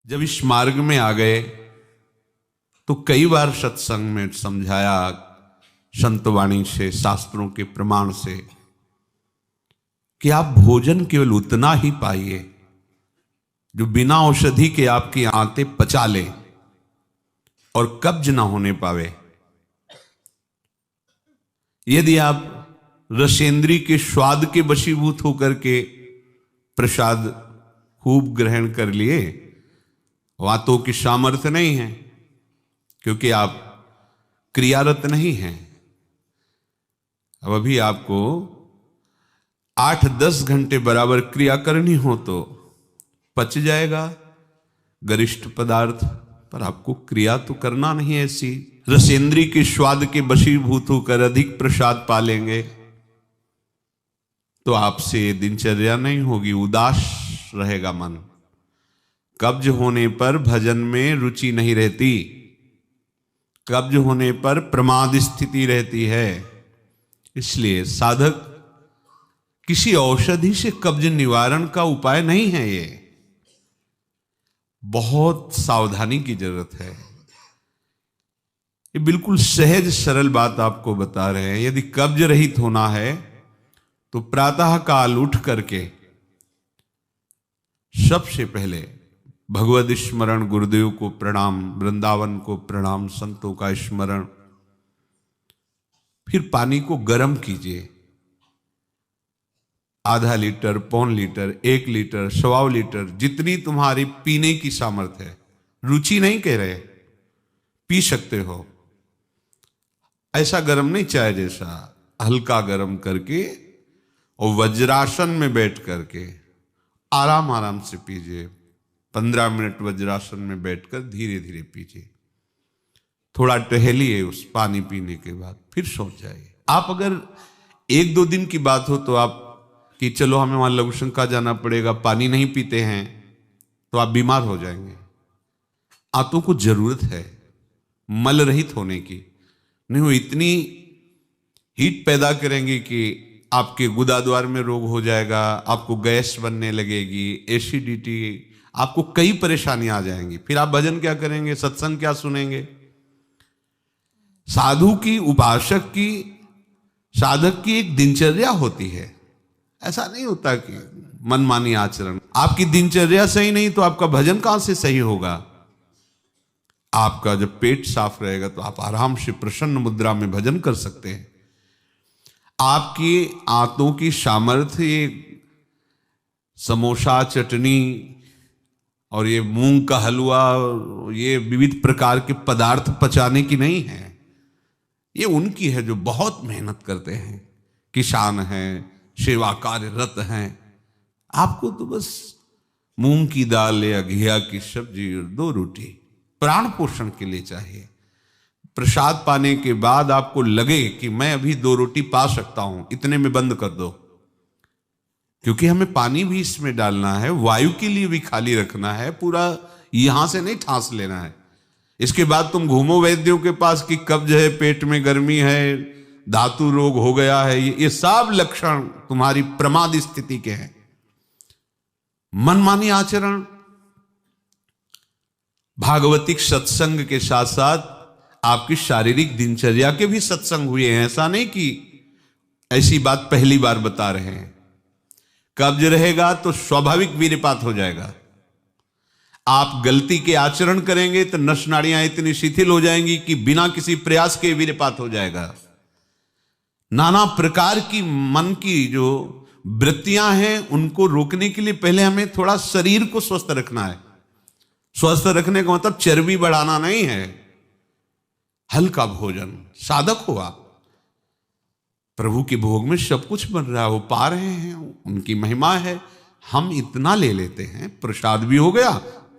जब इस मार्ग में आ गए तो कई बार सत्संग में समझाया, संतवाणी से, शास्त्रों के प्रमाण से, कि आप भोजन केवल उतना ही पाइए जो बिना औषधि के आपकी आंतें पचा ले और कब्ज ना होने पावे। यदि आप रसेंद्री के स्वाद के वशीभूत होकर के प्रसाद खूब ग्रहण कर लिए, वातों की सामर्थ्य नहीं है, क्योंकि आप क्रियारत नहीं हैं। अब अभी आपको 8-10 घंटे बराबर क्रिया करनी हो तो पच जाएगा गरिष्ठ पदार्थ, पर आपको क्रिया तो करना नहीं है। ऐसी रसेंद्री के स्वाद के वशीभूत होकर अधिक प्रसाद पालेंगे तो आपसे दिनचर्या नहीं होगी, उदास रहेगा मन। कब्ज होने पर भजन में रुचि नहीं रहती, कब्ज होने पर प्रमाद स्थिति रहती है। इसलिए साधक किसी औषधि से कब्ज निवारण का उपाय नहीं है। ये बहुत सावधानी की जरूरत है। ये बिल्कुल सहज सरल बात आपको बता रहे हैं। यदि कब्ज रहित होना है तो प्रातः काल उठ करके सबसे पहले भगवद स्मरण, गुरुदेव को प्रणाम, वृंदावन को प्रणाम, संतों का स्मरण, फिर पानी को गर्म कीजिए। आधा लीटर, पौन लीटर, 1 लीटर, 1.25 लीटर, जितनी तुम्हारी पीने की सामर्थ्य है। रुचि नहीं कह रहे, पी सकते हो। ऐसा गर्म नहीं, चाय जैसा, हल्का गर्म करके और वज्रासन में बैठ करके आराम आराम से पीजिए। 15 मिनट वज्रासन में बैठकर धीरे धीरे पीजिए। थोड़ा टहलिए उस पानी पीने के बाद, फिर सो जाइए। आप अगर 1-2 दिन की बात हो तो आप कि चलो हमें वहां लघु शंका जाना पड़ेगा, पानी नहीं पीते हैं, तो आप बीमार हो जाएंगे। आंतों को जरूरत है मल रहित होने की, नहीं वो इतनी हीट पैदा करेंगे कि आपके गुदाद्वार में रोग हो जाएगा, आपको गैस बनने लगेगी, एसिडिटी, आपको कई परेशानियां आ जाएंगी। फिर आप भजन क्या करेंगे, सत्संग क्या सुनेंगे? साधु की, उपासक की, साधक की एक दिनचर्या होती है। ऐसा नहीं होता कि मनमानी आचरण। आपकी दिनचर्या सही नहीं तो आपका भजन कहां से सही होगा? आपका जब पेट साफ रहेगा तो आप आराम से प्रसन्न मुद्रा में भजन कर सकते हैं। आपकी आंतों की सामर्थ्य समोसा, चटनी और ये मूंग का हलवा, ये विविध प्रकार के पदार्थ पचाने की नहीं है। ये उनकी है जो बहुत मेहनत करते हैं, किसान हैं, सेवा कार्यरत हैं। आपको तो बस मूंग की दाल या घिया की सब्जी और 2 रोटी प्राण पोषण के लिए चाहिए। प्रसाद पाने के बाद आपको लगे कि मैं अभी 2 रोटी पा सकता हूं, इतने में बंद कर दो, क्योंकि हमें पानी भी इसमें डालना है, वायु के लिए भी खाली रखना है, पूरा यहां से नहीं ठांस लेना है। इसके बाद तुम घूमो वैद्यों के पास कि कब्ज है, पेट में गर्मी है, धातु रोग हो गया है, ये सब लक्षण तुम्हारी प्रमाद स्थिति के हैं। मनमानी आचरण। भागवतिक सत्संग के साथ साथ आपकी शारीरिक दिनचर्या के भी सत्संग हुए हैं। ऐसा नहीं कि ऐसी बात पहली बार बता रहे हैं। कब्ज रहेगा तो स्वाभाविक वीर्यपात हो जाएगा। आप गलती के आचरण करेंगे तो नस नाड़ियां इतनी शिथिल हो जाएंगी कि बिना किसी प्रयास के वीर्यपात हो जाएगा। नाना प्रकार की मन की जो वृत्तियां हैं उनको रोकने के लिए पहले हमें थोड़ा शरीर को स्वस्थ रखना है। स्वस्थ रखने का मतलब चर्बी बढ़ाना नहीं है। हल्का भोजन, साधक हो आप, प्रभु के भोग में सब कुछ बन रहा है, वो पा रहे हैं, उनकी महिमा है। हम इतना ले लेते हैं, प्रसाद भी हो गया,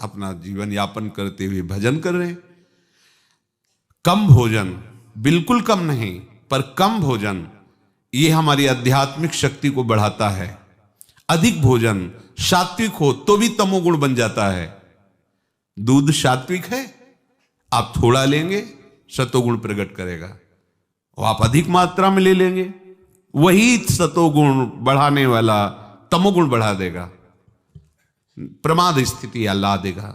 अपना जीवन यापन करते हुए भजन कर रहे हैं। कम भोजन, बिल्कुल कम नहीं, पर कम भोजन, ये हमारी आध्यात्मिक शक्ति को बढ़ाता है। अधिक भोजन, सात्विक हो तो भी तमोगुण बन जाता है। दूध सात्विक है, आप थोड़ा लेंगे सतोगुण प्रकट करेगा, और आप अधिक मात्रा में ले लेंगे, वही सतोगुण बढ़ाने वाला तमोगुण बढ़ा देगा, प्रमाद स्थिति ला देगा।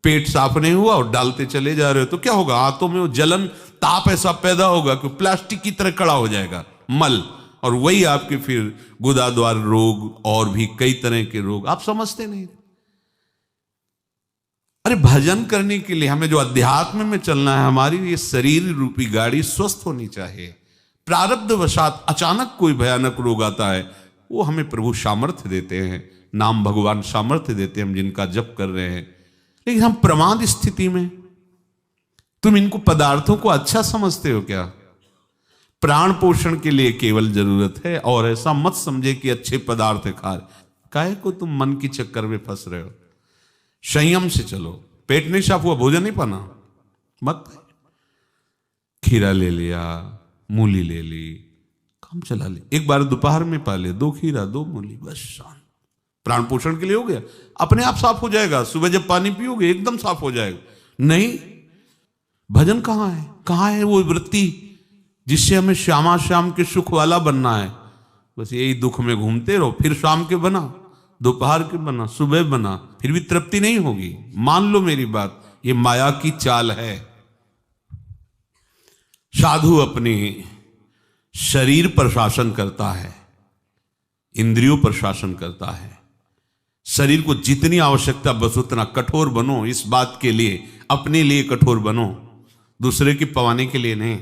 पेट साफ नहीं हुआ और डालते चले जा रहे हो तो क्या होगा? हाथों में वो जलन, ताप ऐसा पैदा होगा कि प्लास्टिक की तरह कड़ा हो जाएगा मल, और वही आपके फिर गुदाद्वार रोग और भी कई तरह के रोग। आप समझते नहीं। अरे भजन करने के लिए हमें जो अध्यात्म में चलना है, हमारी ये शरीर रूपी गाड़ी स्वस्थ होनी चाहिए। प्रारब्ध वशात अचानक कोई भयानक रोग आता है, वो हमें प्रभु सामर्थ्य देते हैं, नाम भगवान सामर्थ्य देते हैं, हम जिनका जप कर रहे हैं। लेकिन हम प्रमाद स्थिति में, तुम इनको पदार्थों को अच्छा समझते हो क्या? प्राण पोषण के लिए केवल जरूरत है, और ऐसा मत समझे कि अच्छे पदार्थ खा रहे। काहे को तुम मन की चक्कर में फंस रहे हो? संयम से चलो। पेट नहीं साफ हुआ, भोजन नहीं पाना मत। खीरा ले लिया, मूली ले ली, काम चला ले। एक बार दोपहर में पा ले 2 खीरा 2 मूली, बस शांत। प्राण पोषण के लिए हो गया, अपने आप साफ हो जाएगा। सुबह जब पानी पियोगे एकदम साफ हो जाएगा। नहीं, भजन कहाँ है? कहाँ है वो वृत्ति जिससे हमें श्यामा श्याम के सुख वाला बनना है? बस यही दुख में घूमते रहो। फिर शाम के बना, दोपहर के बना, सुबह बना, फिर भी तृप्ति नहीं होगी। मान लो मेरी बात, ये माया की चाल है। साधु अपने शरीर पर शासन करता है, इंद्रियों पर शासन करता है। शरीर को जितनी आवश्यकता बस उतना कठोर बनो। इस बात के लिए, अपने लिए कठोर बनो, दूसरे के पवाने के लिए नहीं।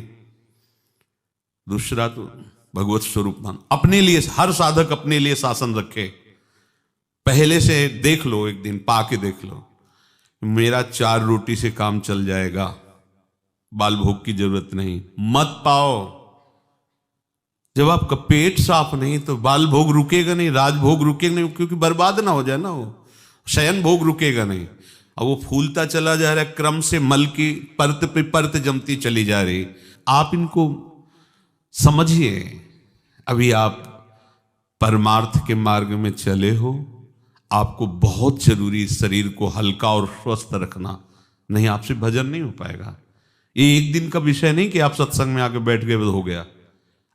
दूसरा तो भगवत स्वरूप मान। अपने लिए हर साधक अपने लिए शासन रखे। पहले से देख लो, एक दिन पा के देख लो, मेरा 4 रोटी से काम चल जाएगा, बाल भोग की जरूरत नहीं। मत पाओ। जब आपका पेट साफ नहीं तो बाल भोग रुकेगा नहीं, राजभोग रुकेगा नहीं, क्योंकि बर्बाद ना हो जाए ना, वो शयन भोग रुकेगा नहीं। अब वो फूलता चला जा रहा है, क्रम से मल की परत पे परत जमती चली जा रही। आप इनको समझिए। अभी आप परमार्थ के मार्ग में चले हो, आपको बहुत जरूरी शरीर को हल्का और स्वस्थ रखना, नहीं आपसे भजन नहीं हो पाएगा। ये एक दिन का विषय नहीं कि आप सत्संग में आके बैठ गए हो गया।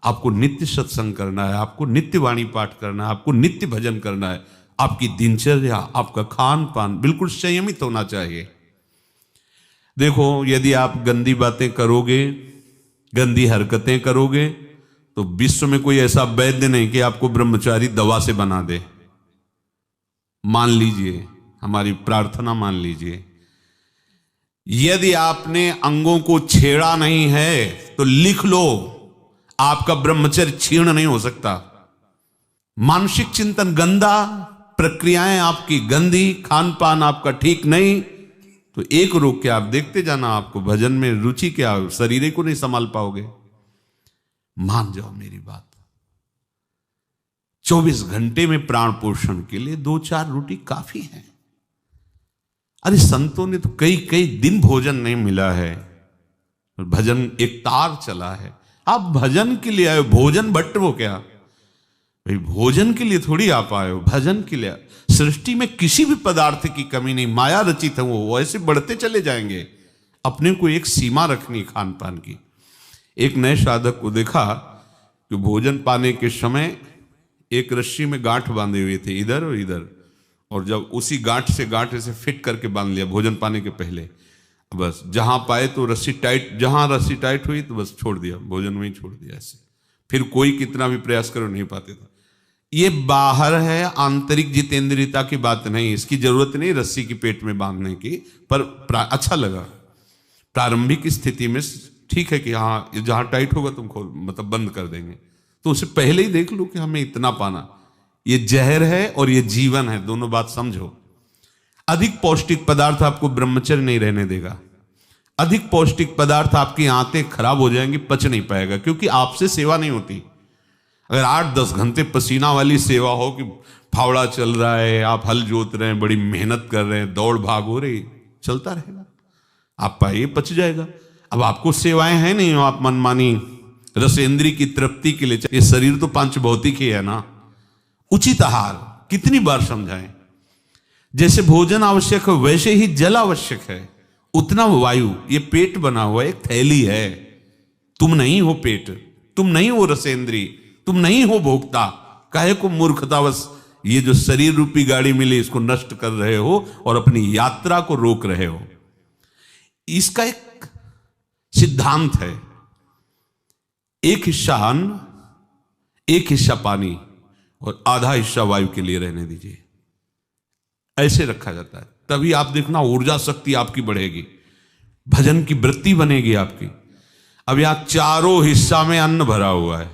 आपको नित्य सत्संग करना है, आपको नित्य वाणी पाठ करना है, आपको नित्य भजन करना है। आपकी दिनचर्या, आपका खान पान बिल्कुल संयमित होना चाहिए। देखो, यदि आप गंदी बातें करोगे, गंदी हरकतें करोगे, तो विश्व में कोई ऐसा वैद्य नहीं कि आपको ब्रह्मचारी दवा से बना दे। मान लीजिए, हमारी प्रार्थना मान लीजिए, यदि आपने अंगों को छेड़ा नहीं है तो लिख लो, आपका ब्रह्मचर्य क्षीण नहीं हो सकता। मानसिक चिंतन गंदा, प्रक्रियाएं आपकी गंदी, खान पान आपका ठीक नहीं, तो एक रोक के आप देखते जाना, आपको भजन में रुचि क्या, शरीर को नहीं संभाल पाओगे। मान जाओ मेरी बात। 24 घंटे में प्राण पोषण के लिए 2-4 रोटी काफी है। अरे संतों ने तो कई कई दिन भोजन नहीं मिला है, भजन एक तार चला है। आप भजन के लिए आए, भोजन भट्ट वो क्या भाई? भोजन के लिए थोड़ी आप आए हो, भजन के लिए। सृष्टि में किसी भी पदार्थ की कमी नहीं, माया रचित है, वो ऐसे बढ़ते चले जाएंगे। अपने को एक सीमा रखनी खान पान की। एक नए साधक को देखा कि भोजन पाने के समय एक रस्सी में गांठ बांधे हुए थे, इधर और इधर, और जब उसी गांठ से गांठ ऐसे फिट करके बांध लिया भोजन पाने के पहले। बस जहां पाए तो रस्सी टाइट, जहां रस्सी टाइट हुई तो बस छोड़ दिया, भोजन में ही छोड़ दिया ऐसे। फिर कोई कितना भी प्रयास करो नहीं पाते था। ये बाहर है, आंतरिक जितेंद्रियता की बात नहीं, इसकी जरूरत नहीं रस्सी की पेट में बांधने की, पर अच्छा लगा। प्रारंभिक स्थिति में ठीक है कि हाँ जहां टाइट होगा तुम खोल, मतलब बंद कर देंगे, तो उसे पहले ही देख लो कि हमें इतना पाना। ये जहर है और ये जीवन है, दोनों बात समझो। अधिक पौष्टिक पदार्थ आपको ब्रह्मचर्य नहीं रहने देगा। अधिक पौष्टिक पदार्थ आपकी आंतें खराब हो जाएंगी, पच नहीं पाएगा, क्योंकि आपसे सेवा नहीं होती। अगर 8-10 घंटे पसीना वाली सेवा हो कि फावड़ा चल रहा है, आप हल जोत रहे हैं, बड़ी मेहनत कर रहे हैं, दौड़ भाग हो रही, चलता रहेगा, आप पाइए पच जाएगा। अब आपको सेवाएं हैं नहीं, आप मनमानी रसेंद्री की तृप्ति के लिए, ये शरीर तो पंच भौतिक ही है ना। उचित आहार कितनी बार समझाएं। जैसे भोजन आवश्यक है वैसे ही जल आवश्यक है, उतना वायु। ये पेट बना हुआ एक थैली है, तुम नहीं हो पेट, तुम नहीं हो रसेंद्री, तुम नहीं हो भोक्ता। काहे को मूर्खतावश ये जो शरीर रूपी गाड़ी मिली इसको नष्ट कर रहे हो और अपनी यात्रा को रोक रहे हो। इसका एक सिद्धांत है, एक हिस्सा अन्न, एक हिस्सा पानी और आधा हिस्सा वायु के लिए रहने दीजिए। ऐसे रखा जाता है, तभी आप देखना ऊर्जा शक्ति आपकी बढ़ेगी, भजन की वृत्ति बनेगी आपकी। अब यहां चारों हिस्सा में अन्न भरा हुआ है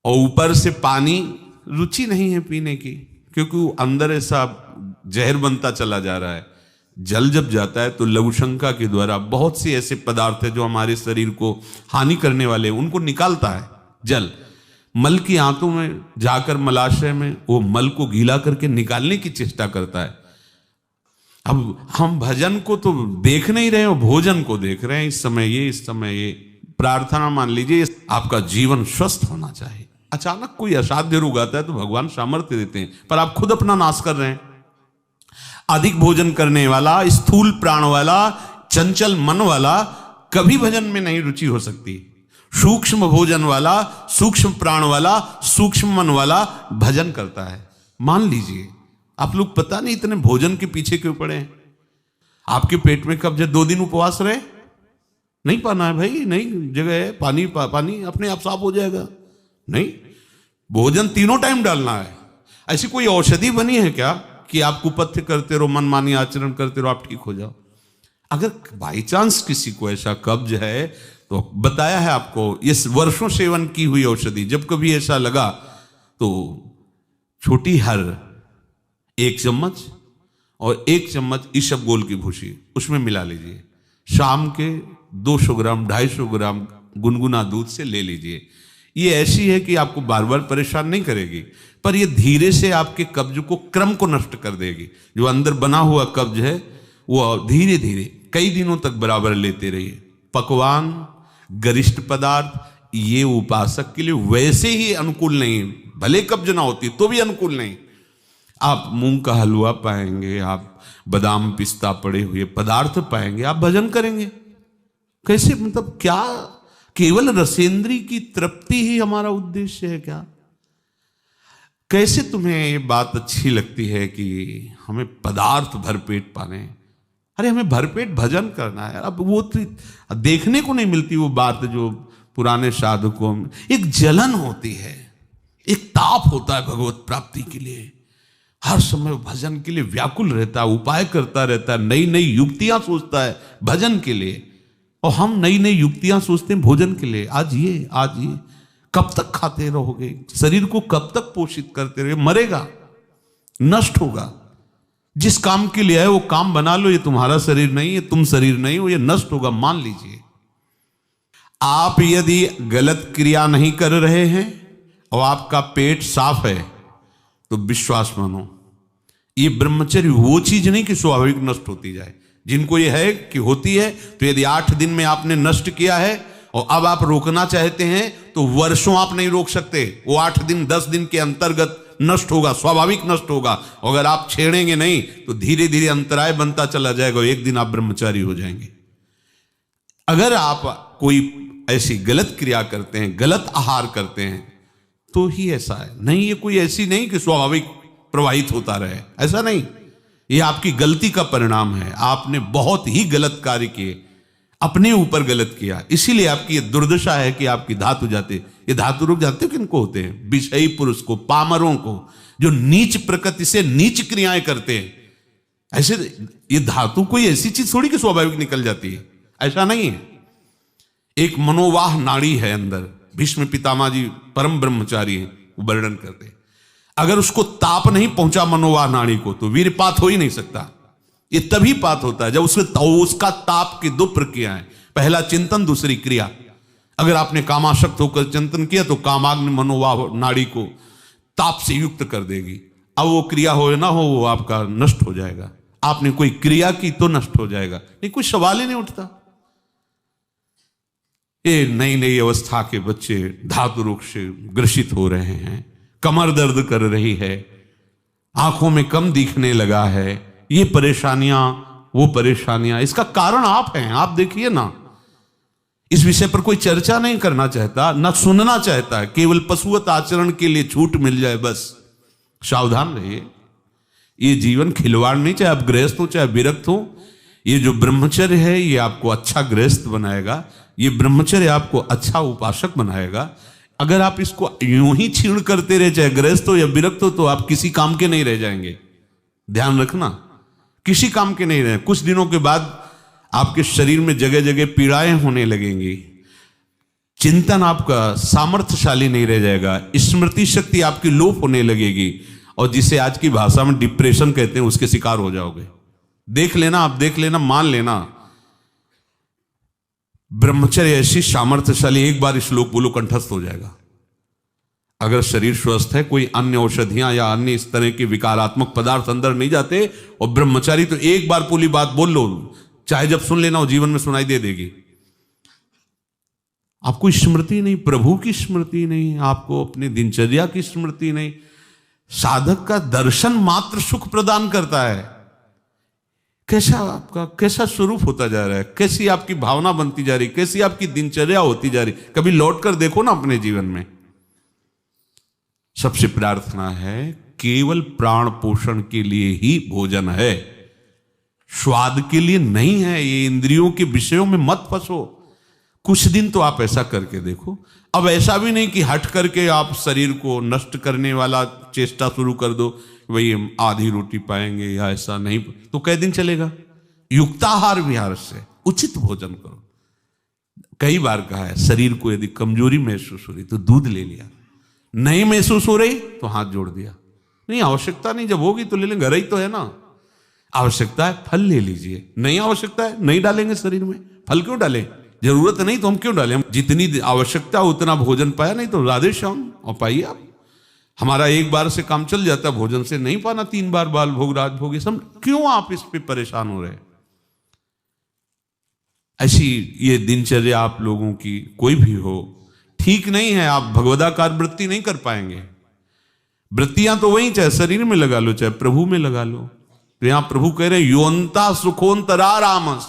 और ऊपर से पानी, रुचि नहीं है पीने की, क्योंकि वो अंदर ऐसा जहर बनता चला जा रहा है। जल जब जाता है तो लघु शंका के द्वारा बहुत से ऐसे पदार्थ है जो हमारे शरीर को हानि करने वाले, उनको निकालता है जल। मल की आंतों में जाकर मलाशय में वो मल को गीला करके निकालने की चेष्टा करता है। अब हम भजन को तो देख नहीं रहे हो, भोजन को देख रहे हैं। इस समय ये प्रार्थना मान लीजिए, आपका जीवन स्वस्थ होना चाहिए। अचानक कोई असाध्य रोग आता है तो भगवान सामर्थ्य देते हैं, पर आप खुद अपना नाश कर रहे हैं। अधिक भोजन करने वाला, स्थूल प्राण वाला, चंचल मन वाला कभी भजन में नहीं रुचि हो सकती। सूक्ष्म भोजन वाला, सूक्ष्म प्राण वाला, सूक्ष्म मन वाला भजन करता है। मान लीजिए आप लोग पता नहीं इतने भोजन के पीछे क्यों पड़े हैं। आपके पेट में कब्ज 2 दिन उपवास रहे, नहीं पाना है भाई, नहीं जगह है, पानी पानी अपने आप साफ हो जाएगा। नहीं, भोजन तीनों टाइम डालना है। ऐसी कोई औषधि बनी है क्या कि आप कुपथ्य करते रहो, मनमानी आचरण करते रहो, आप ठीक हो जाओ? अगर बाई चांस किसी को ऐसा कब्ज है तो बताया है आपको, इस वर्षों सेवन की हुई औषधि, जब कभी ऐसा लगा तो छोटी हर 1 चम्मच और 1 चम्मच इसबगोल की भूसी उसमें मिला लीजिए। शाम के 200 ग्राम 250 ग्राम गुनगुना दूध से ले लीजिए। ये ऐसी है कि आपको बार बार परेशान नहीं करेगी, पर ये धीरे से आपके कब्ज को, क्रम को नष्ट कर देगी। जो अंदर बना हुआ कब्ज है वो धीरे धीरे कई दिनों तक बराबर लेते रहिए। पकवान, गरिष्ठ पदार्थ ये उपासक के लिए वैसे ही अनुकूल नहीं, भले कब्ज ना होती तो भी अनुकूल नहीं। आप मूंग का हलवा पाएंगे, आप बादाम पिस्ता पड़े हुए पदार्थ पाएंगे, आप भजन करेंगे। कैसे, मतलब क्या केवल रसेंद्री की तृप्ति ही हमारा उद्देश्य है क्या? कैसे तुम्हें ये बात अच्छी लगती है कि हमें पदार्थ भरपेट पाने? अरे हमें भरपेट भजन करना है। अब वो तो देखने को नहीं मिलती वो बात जो पुराने साधकों में एक जलन होती है, एक ताप होता है भगवत प्राप्ति के लिए। हर समय भजन के लिए व्याकुल रहता है, उपाय करता रहता है, नई नई युक्तियां सोचता है भजन के लिए। और हम नई नई युक्तियां सोचते हैं भोजन के लिए। आज ये कब तक खाते रहोगे? शरीर को कब तक पोषित करते रहोगे? मरेगा, नष्ट होगा। जिस काम के लिए है वो काम बना लो। ये तुम्हारा शरीर नहीं है, तुम शरीर नहीं हो, ये नष्ट होगा, मान लीजिए। आप यदि गलत क्रिया नहीं कर रहे हैं और आपका पेट साफ है तो विश्वास मानो, ये ब्रह्मचर्य वो चीज नहीं कि स्वाभाविक नष्ट होती जाए। जिनको ये है कि होती है, तो यदि 8 दिन में आपने नष्ट किया है और अब आप रोकना चाहते हैं तो वर्षों आप नहीं रोक सकते। वो 8 दिन 10 दिन के अंतर्गत नष्ट होगा, स्वाभाविक नष्ट होगा। अगर आप छेड़ेंगे नहीं तो धीरे धीरे अंतराय बनता चला जाएगा, एक दिन आप ब्रह्मचारी हो जाएंगे। अगर आप कोई ऐसी गलत क्रिया करते हैं, गलत आहार करते हैं, तो ही ऐसा है। नहीं, ये कोई ऐसी नहीं कि स्वाभाविक प्रवाहित होता रहे, ऐसा नहीं। ये आपकी गलती का परिणाम है। आपने बहुत ही गलत कार्य किए, अपने ऊपर गलत किया, इसीलिए आपकी ये दुर्दशा है कि आपकी धातु जाते। ये धातु रोग जानते हो किनको होते हैं? विषयी पुरुष को, पामरों को, जो नीच प्रकृति से नीच क्रियाएं करते हैं। ऐसे ये धातु कोई ऐसी चीज थोड़ी कि स्वाभाविक निकल जाती है, ऐसा नहीं है। एक मनोवाह नाड़ी है अंदर। भीष्म पितामह जी परम ब्रह्मचारी हैं, वो वर्णन करते हैं। अगर उसको ताप नहीं पहुंचा मनोवाह नाड़ी को तो वीरपात हो ही नहीं सकता। ये तभी पात होता है जब उसका ताप की 2 प्रक्रियाएं, पहला चिंतन, दूसरी क्रिया। अगर आपने कामाशक्त होकर चिंतन किया तो कामाग्नि मनोवाह नाड़ी को ताप से युक्त कर देगी। अब वो क्रिया हो ना हो, वो आपका नष्ट हो जाएगा। आपने कोई क्रिया की तो नष्ट हो जाएगा, नहीं कोई सवाल ही नहीं उठता। ये नई नई अवस्था के बच्चे धातु रोग से ग्रसित हो रहे हैं, कमर दर्द कर रही है, आंखों में कम दिखने लगा है, ये परेशानियां वो परेशानियां। इसका कारण आप हैं। आप देखिए ना, इस विषय पर कोई चर्चा नहीं करना चाहता, ना सुनना चाहता है। केवल पशुवत आचरण के लिए छूट मिल जाए बस, सावधान रहिए। ये जीवन खिलवाड़ नहीं, चाहे आप गृहस्थ हो चाहे विरक्त हो। ये जो ब्रह्मचर्य है ये आपको अच्छा गृहस्थ बनाएगा, ये ब्रह्मचर्य आपको अच्छा उपासक बनाएगा। अगर आप इसको यूं ही छीण करते रहे, चाहे गृहस्थ हो या विरक्त हो, तो आप किसी काम के नहीं रह जाएंगे। ध्यान रखना, किसी काम के नहीं रहे। कुछ दिनों के बाद आपके शरीर में जगह जगह पीड़ाएं होने लगेंगी, चिंतन आपका सामर्थ्यशाली नहीं रह जाएगा, स्मृति शक्ति आपकी लोप होने लगेगी, और जिसे आज की भाषा में डिप्रेशन कहते हैं उसके शिकार हो जाओगे। देख लेना, आप देख लेना, मान लेना। ब्रह्मचर्य ऐसी सामर्थ्यशाली, एक बार श्लोक बोलो कंठस्थ हो जाएगा। अगर शरीर स्वस्थ है, कोई अन्य औषधियां या अन्य इस तरह के विकारात्मक पदार्थ अंदर नहीं जाते, और ब्रह्मचारी तो एक बार पूरी बात बोल लो, चाहे जब सुन लेना हो, जीवन में सुनाई दे देगी। आपको स्मृति नहीं, प्रभु की स्मृति नहीं, आपको अपनी दिनचर्या की स्मृति नहीं। साधक का दर्शन मात्र सुख प्रदान करता है। कैसा स्वरूप होता जा रहा है, कैसी आपकी भावना बनती जा रही, कैसी आपकी दिनचर्या होती जा रही, कभी लौट कर देखो ना अपने जीवन में। सबसे प्रार्थना है, केवल प्राण पोषण के लिए ही भोजन है, स्वाद के लिए नहीं है। ये इंद्रियों के विषयों में मत फंसो। कुछ दिन तो आप ऐसा करके देखो। अब ऐसा भी नहीं कि हट करके आप शरीर को नष्ट करने वाला चेष्टा शुरू कर दो, वही आधी रोटी पाएंगे या ऐसा नहीं, तो कई दिन चलेगा। युक्ताहार विहार से उचित भोजन करो। कई बार कहा है, शरीर को यदि कमजोरी महसूस हो रही तो दूध ले लिया, नहीं महसूस हो रही तो हाथ जोड़ दिया। नहीं, आवश्यकता नहीं, जब होगी तो ले लेंगे, घर ही तो है ना। आवश्यकता है फल ले लीजिए, नहीं आवश्यकता है नहीं डालेंगे शरीर में। फल क्यों डालें, जरूरत नहीं तो हम क्यों डालें। जितनी आवश्यकता उतना भोजन पाया, नहीं तो राधे श्याम और पाइए आप। हमारा एक बार से काम चल जाता है, भोजन से नहीं पाना 3 बार बाल भोग राजभोग, सब क्यों आप इस पे परेशान हो रहे। ऐसी ये दिनचर्या आप लोगों की कोई भी हो ठीक नहीं है। आप भगवदाकार वृत्ति नहीं कर पाएंगे। वृत्तियां तो वही, चाहे शरीर में लगा लो चाहे प्रभु में लगा लो। तो यहां प्रभु कह रहे हैं, योन्ता सुखोन्तरा रामस,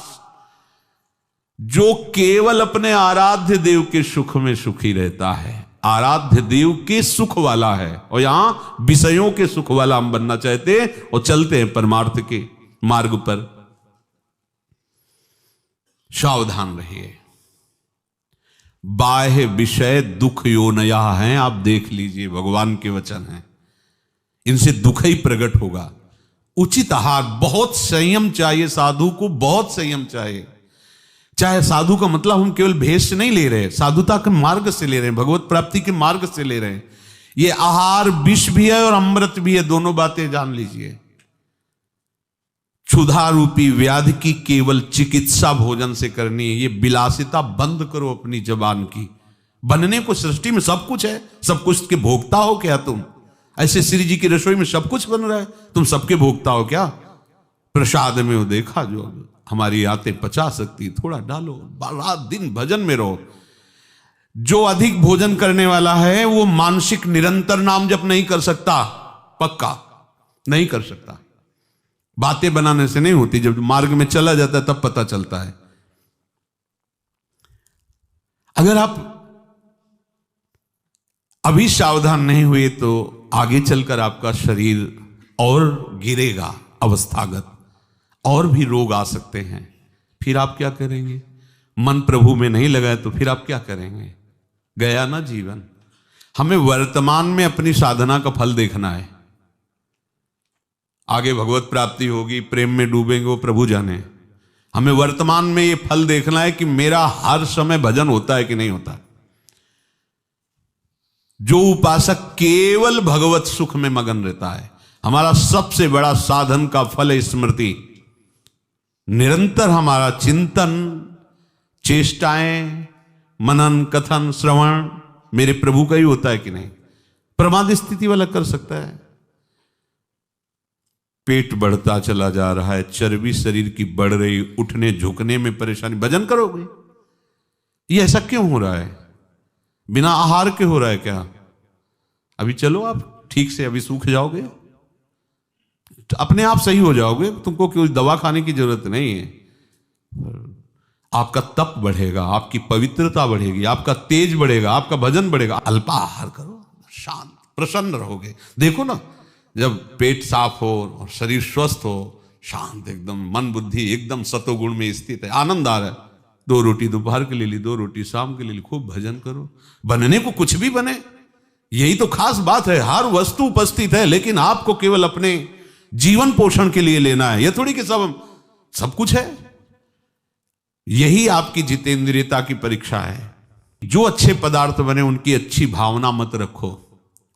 जो केवल अपने आराध्य देव के सुख में सुखी रहता है, आराध्य देव के सुख वाला है। और यहां विषयों के सुख वाला हम बनना चाहते हैं और चलते हैं परमार्थ के मार्ग पर। सावधान रहिए, बाह्य विषय दुख योनया हैं। आप देख लीजिए, भगवान के वचन हैं, इनसे दुख ही प्रकट होगा। उचित आहार, बहुत संयम चाहिए साधु को, बहुत संयम चाहिए। चाहे साधु का मतलब हम केवल भेष से नहीं ले रहे, साधुता के मार्ग से ले रहे हैं, भगवत प्राप्ति के मार्ग से ले रहे हैं। ये आहार विष भी है और अमृत भी है, दोनों बातें जान लीजिए। क्षुधा रूपी व्याधि की केवल चिकित्सा भोजन से करनी है। ये विलासिता बंद करो अपनी जबान की। बनने को सृष्टि में सब कुछ है, सब कुछ के भोक्ता हो क्या तुम? ऐसे श्री जी की रसोई में सब कुछ बन रहा है, तुम सबके भोक्ता हो क्या? प्रसाद में वो देखा जो हमारी आते पचा सकती, थोड़ा डालो, रात दिन भजन में रहो। जो अधिक भोजन करने वाला है वो मानसिक निरंतर नाम जप नहीं कर सकता, पक्का नहीं कर सकता। बातें बनाने से नहीं होती, जब मार्ग में चला जाता है तब पता चलता है। अगर आप अभी सावधान नहीं हुए तो आगे चलकर आपका शरीर और गिरेगा अवस्थागत, और भी रोग आ सकते हैं। फिर आप क्या करेंगे? मन प्रभु में नहीं लगाए तो फिर आप क्या करेंगे? गया ना जीवन। हमें वर्तमान में अपनी साधना का फल देखना है। आगे भगवत प्राप्ति होगी, प्रेम में डूबेंगे, वो प्रभु जाने। हमें वर्तमान में ये फल देखना है कि मेरा हर समय भजन होता है कि नहीं होता। जो उपासक केवल भगवत सुख में मगन रहता है, हमारा सबसे बड़ा साधन का फल है स्मृति। निरंतर हमारा चिंतन, चेष्टाएं, मनन, कथन, श्रवण मेरे प्रभु का ही होता है कि नहीं। प्रमाद स्थिति वाला कर सकता है। पेट बढ़ता चला जा रहा है, चर्बी शरीर की बढ़ रही, उठने झुकने में परेशानी, भजन करोगे? ये ऐसा क्यों हो रहा है? बिना आहार के हो रहा है क्या? अभी चलो आप ठीक से, अभी सूख जाओगे, अपने आप सही हो जाओगे, तुमको कोई दवा खाने की जरूरत नहीं है। आपका तप बढ़ेगा, आपकी पवित्रता बढ़ेगी, आपका तेज बढ़ेगा, आपका भजन बढ़ेगा। अल्पाहार करो, शांत प्रसन्न रहोगे। देखो ना, जब पेट साफ हो और शरीर स्वस्थ हो, शांत एकदम, मन बुद्धि एकदम सतोगुण में स्थित है, आनंद आ रहा है, 2 रोटी दोपहर के ले ली, 2 रोटी शाम के ले ली, खूब भजन करो। बनने को कुछ भी बने, यही तो खास बात है। हर वस्तु उपस्थित है, लेकिन आपको केवल अपने जीवन पोषण के लिए लेना है। यह थोड़ी कि सब कुछ है। यही आपकी जितेंद्रियता की परीक्षा है। जो अच्छे पदार्थ बने उनकी अच्छी भावना मत रखो,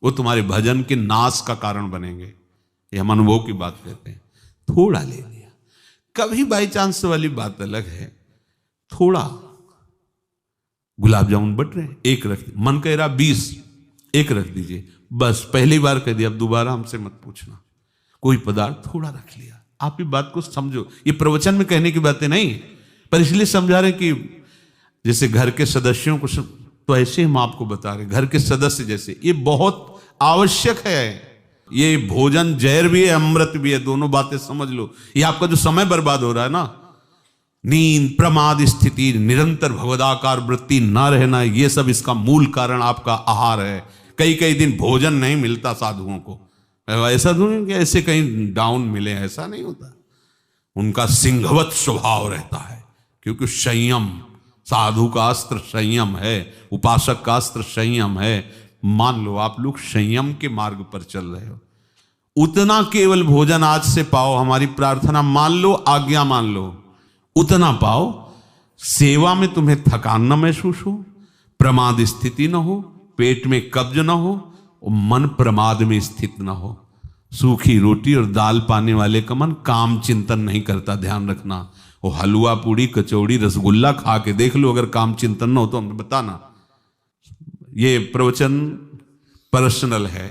वो तुम्हारे भजन के नाश का कारण बनेंगे। ये हम अनुभव की बात कहते हैं। थोड़ा ले लिया, कभी बाई चांस वाली बात अलग है। थोड़ा गुलाब जामुन बट रहे, 1 रख, मन कह रहा 20, 1 रख दीजिए, बस। पहली बार कह दिया, अब दोबारा हमसे मत पूछना। कोई पदार्थ थोड़ा रख लिया। आप ये बात को समझो, ये प्रवचन में कहने की बातें नहीं, पर इसलिए समझा रहे कि जैसे घर के सदस्यों को तो ऐसे हम आपको बता रहे, घर के सदस्य जैसे, ये बहुत आवश्यक है। ये भोजन जहर भी है, अमृत भी है, दोनों बातें समझ लो। ये आपका जो समय बर्बाद हो रहा है ना, नींद, प्रमाद स्थिति, निरंतर भगवदाकार वृत्ति ना रहना, ये सब इसका मूल कारण आपका आहार है। कई दिन भोजन नहीं मिलता साधुओं को, ऐसा नहीं कि ऐसे कहीं डाउन मिले, ऐसा नहीं होता। उनका सिंहवत स्वभाव रहता है, क्योंकि संयम, साधु का अस्त्र संयम है, उपासक का अस्त्र संयम है। मान लो आप लोग संयम के मार्ग पर चल रहे हो, उतना केवल भोजन आज से पाओ। हमारी प्रार्थना मान लो, आज्ञा मान लो, उतना पाओ। सेवा में तुम्हें थकान न महसूस हो, प्रमाद स्थिति न हो, पेट में कब्ज न हो और मन प्रमाद में स्थित न हो। सूखी रोटी और दाल पाने वाले का मन काम चिंतन नहीं करता, ध्यान रखना। वो हलवा, पूड़ी, कचौड़ी, रसगुल्ला खा के देख लो, अगर काम चिंतन ना हो तो हमें बताना। ये प्रवचन पर्सनल है,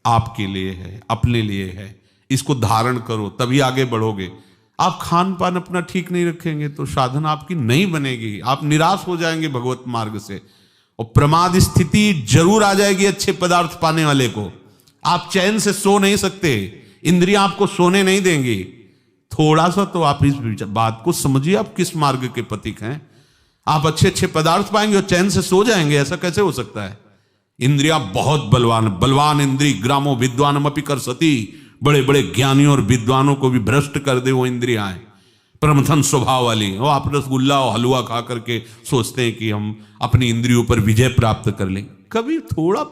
आपके लिए है, अपने लिए है। इसको धारण करो, तभी आगे बढ़ोगे। आप खान पान अपना ठीक नहीं रखेंगे तो साधना आपकी नहीं बनेगी, आप निराश हो जाएंगे भगवत मार्ग से। और प्रमाद स्थिति जरूर आ जाएगी अच्छे पदार्थ पाने वाले को। आप चैन से सो नहीं सकते, इंद्रियां आपको सोने नहीं देंगी। थोड़ा सा तो आप इस बात को समझिए, आप किस मार्ग के पथिक हैं। आप अच्छे पदार्थ पाएंगे और चैन से सो जाएंगे, ऐसा कैसे हो सकता है? इंद्रियां बहुत बलवान इंद्री ग्रामो विद्वानमपि कर सती, बड़े बड़े ज्ञानियों और विद्वानों को भी भ्रष्ट कर दे वो इंद्रियां, प्रमथन स्वभाव वाली। और आप रसगुल्ला और हलवा खा करके सोचते हैं कि हम अपनी इंद्रियों पर विजय प्राप्त कर लें। कभी थोड़ा